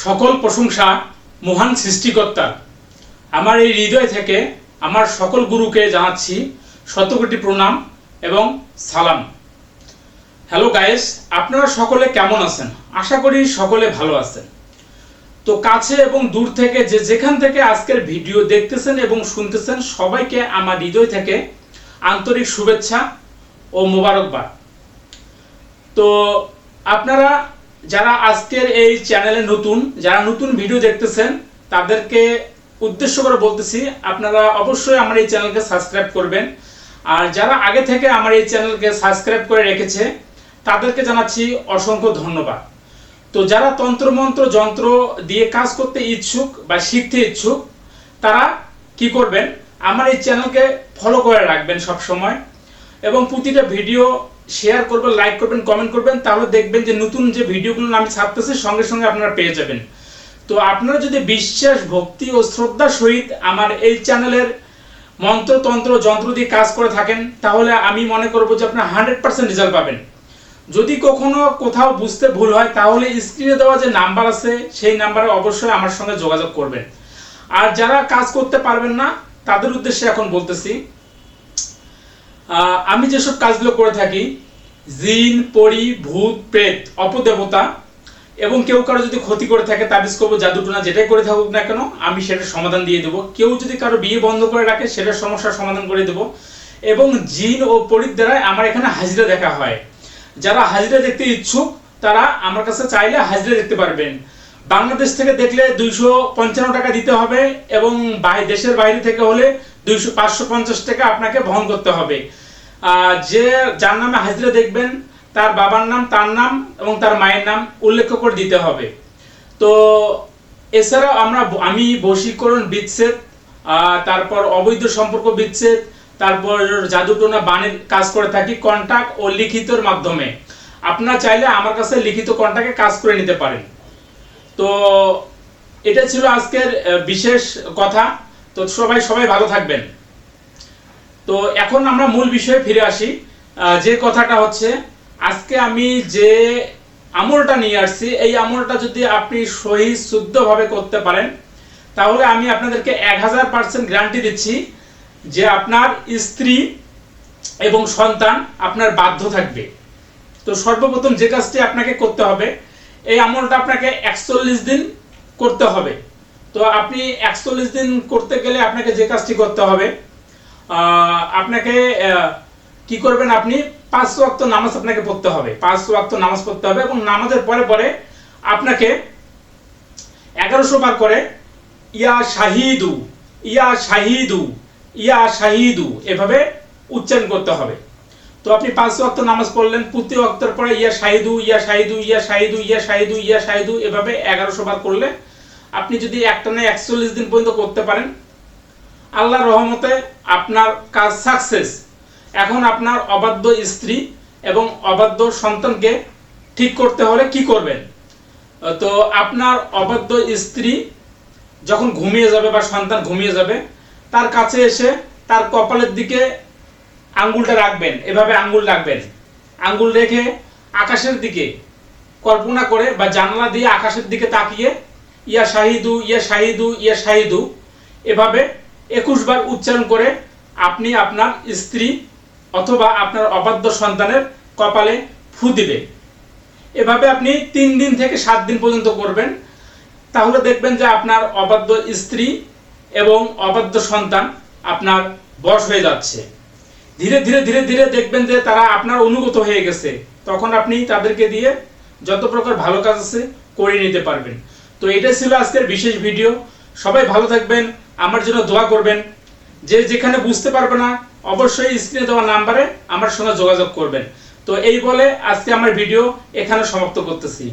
সকল প্রশংসা মহান সৃষ্টিকর্তার। আমার এই হৃদয় থেকে আমার সকল গুরুকে জানাচ্ছি শতকোটি প্রণাম এবং সালাম। হ্যালো গাইস, আপনারা সকলে কেমন আছেন? আশা করি সকলে ভালো আছেন। তো কাছে এবং দূর থেকে যে যেখান থেকে আজকের ভিডিও দেখতেছেন এবং শুনতেছেন, সবাইকে আমার হৃদয় থেকে আন্তরিক শুভেচ্ছা ও মোবারকবাদ। তো আপনারা যারা আজকের এই চ্যানেলে যারা নতুন ভিডিও দেখতেছেন, তাদেরকে উদ্দেশ্য করে বলতেছি, আপনারা অবশ্যই আমার এই চ্যানেলকে সাবস্ক্রাইব করবেন। আর যারা আগে থেকে আমার এই চ্যানেলকে সাবস্ক্রাইব করে রেখেছে, তাদেরকে জানাচ্ছি অসংখ্য ধন্যবাদ। তো যারা তন্ত্রমন্ত্র যন্ত্র দিয়ে কাজ করতে ইচ্ছুক বা শিখতে ইচ্ছুক, তারা কি করবেন, আমার এই চ্যানেলকে ফলো করে রাখবেন সব সময়, এবং প্রতিটা ভিডিও শেয়ার করবেন, লাইক করবেন, কমেন্ট করবেন। তাহলে দেখবেন যে নতুন যে ভিডিওগুলো আমি ছাড়তেছি সঙ্গে সঙ্গে আপনারা পেয়ে যাবেন। তো আপনারা যদি বিশ্বাস, ভক্তি ও শ্রদ্ধার সহিত আমার এই চ্যানেলের মন্ত্রতন্ত্র যন্ত্র দিয়ে কাজ করে থাকেন, তাহলে আমি মনে করব যে আপনারা 100% রেজাল্ট পাবেন। যদি কখনো কোথাও বুঝতে ভুল হয়, তাহলে স্ক্রিনে দেওয়া যে নাম্বার আছে সেই নাম্বারে অবশ্যই আমার সঙ্গে যোগাযোগ করবেন। আর যারা কাজ করতে পারবেন না, তাদের উদ্দেশ্যে এখন বলতেছি, আমি যেসব কাজগুলো করে থাকি, জিন, পরি, ভূত, প্রেত, অপদেবতা এবং কেউ কারো যদি ক্ষতি করে থাকে, তাবিজ কবজ, জাদুটোনা যেটাই করে থাকুক না কেন, আমি সেটার সমাধান দিয়ে দেবো। কেউ যদি কারো বিয়ে বন্ধ করে রাখে, সেটার সমস্যার সমাধান করে দেবো। এবং জিন ও পরির দ্বারা আমার এখানে হাজিরা দেখা হয়। যারা হাজিরা দেখতে ইচ্ছুক, তারা আমার কাছে চাইলে হাজিরা দেখতে পারবেন। বাংলাদেশ থেকে দেখলে 255 টাকা দিতে হবে, এবং দেশের বাইরে থেকে হলে 550 টাকা আপনাকে বহন করতে হবে। যার নামে হাজিরা দেখবেন, তার বাবার নাম, তার নাম এবং তার মায়ের নাম উল্লেখ করে দিতে হবে। তো এছাড়াও আমি বশীকরণ বিচ্ছেদ, তারপর অবৈধ সম্পর্ক বিচ্ছেদ, তারপর জাদুটোনা বাণীর কাজ করে থাকি কন্টাক্ট ও লিখিতর মাধ্যমে। আপনারা চাইলে আমার কাছে লিখিত কন্টাক্টে কাজ করে নিতে পারেন। তো এটা ছিল আজকের বিশেষ কথা। তো সবাই ভালো থাকবেন। তো এখন আমরা মূল বিষয়ে ফিরে আসি। যে কথাটা হচ্ছে, আজকে আমি যে আমলটা নিয়ে আসছি, এই আমলটা যদি আপনি সহি শুদ্ধভাবে করতে পারেন, তাহলে আমি আপনাদেরকে 1000% গ্যারান্টি দিচ্ছি যে আপনার স্ত্রী এবং সন্তান আপনার বাধ্য থাকবে। তো সর্বপ্রথম যে কাজটি আপনাকে করতে হবে, এই আমলটা আপনাকে 41 দিন করতে হবে। তো আপনি 41 দিন করতে গেলে আপনাকে যে কাজটি করতে হবে, আপনাকে কি করবেন, আপনি 5 ওয়াক্ত নামাজ আপনাকে পড়তে হবে। 5 ওয়াক্ত নামাজ পড়তে হবে, এবং নামাজের পরে আপনাকে 1100 বার করে ইয়া শাহিদু, ইয়া শাহিদু, ইয়া শাহিদু এভাবে উচ্চারণ করতে হবে। তো আপনি 5 ওয়াক্ত নামাজ পড়লেন, প্রতি ওয়াক্তের পরে ইয়া শাহিদু, ইয়া শাহিদু, ইয়া শাহিদু, ইয়া শাহিদু, ইয়া শাহিদু এভাবে 1100 বার করলে, আপনি যদি একটানা 41 দিন পর্যন্ত করতে পারেন, আল্লাহর রহমতে আপনার কাজ সাকসেস। এখন আপনার অবাধ্য স্ত্রী এবং অবাধ্য সন্তানকে ঠিক করতে হলে কি করবেন? তো আপনার অবাধ্য স্ত্রী যখন ঘুমিয়ে যাবে বা সন্তান ঘুমিয়ে যাবে, তার কাছে এসে তার কপালের দিকে আঙ্গুলটা রাখবেন। এভাবে আঙ্গুল রাখবেন। আঙ্গুল রেখে আকাশের দিকে কল্পনা করে বা জানলা দিয়ে আকাশের দিকে তাকিয়ে ইয়া শাহিদু, ইয়া শাহিদু, ইয়া শাহিদু এভাবে 21 বার উচ্চারণ করে আপনি আপনার স্ত্রী অথবা আপনার অবাধ্য সন্তানের কপালে ফু দিবেন। এভাবে আপনি 3 দিন থেকে 7 দিন পর্যন্ত করবেন। তাহলে দেখবেন যে আপনার অবাধ্য স্ত্রী এবং অবাধ্য সন্তান আপনার বশ হয়ে যাচ্ছে। ধীরে ধীরে ধীরে ধীরে দেখবেন যে তারা আপনার অনুগত হয়ে গেছে। তখন আপনি তাদেরকে দিয়ে যত প্রকার ভালো কাজ আছে করে নিতে পারবেন। তো এটাই ছিল আজকের বিশেষ ভিডিও। সবাই ভালো থাকবেন, আমার জন্য দোয়া করবেন। যে যেখানে বুঝতে পারবে না, অবশ্যই স্ক্রিনে দেওয়া নাম্বারে আমার সঙ্গে যোগাযোগ করবেন। তো এই বলে আজকে আমার ভিডিও এখানে সমাপ্ত করতেছি।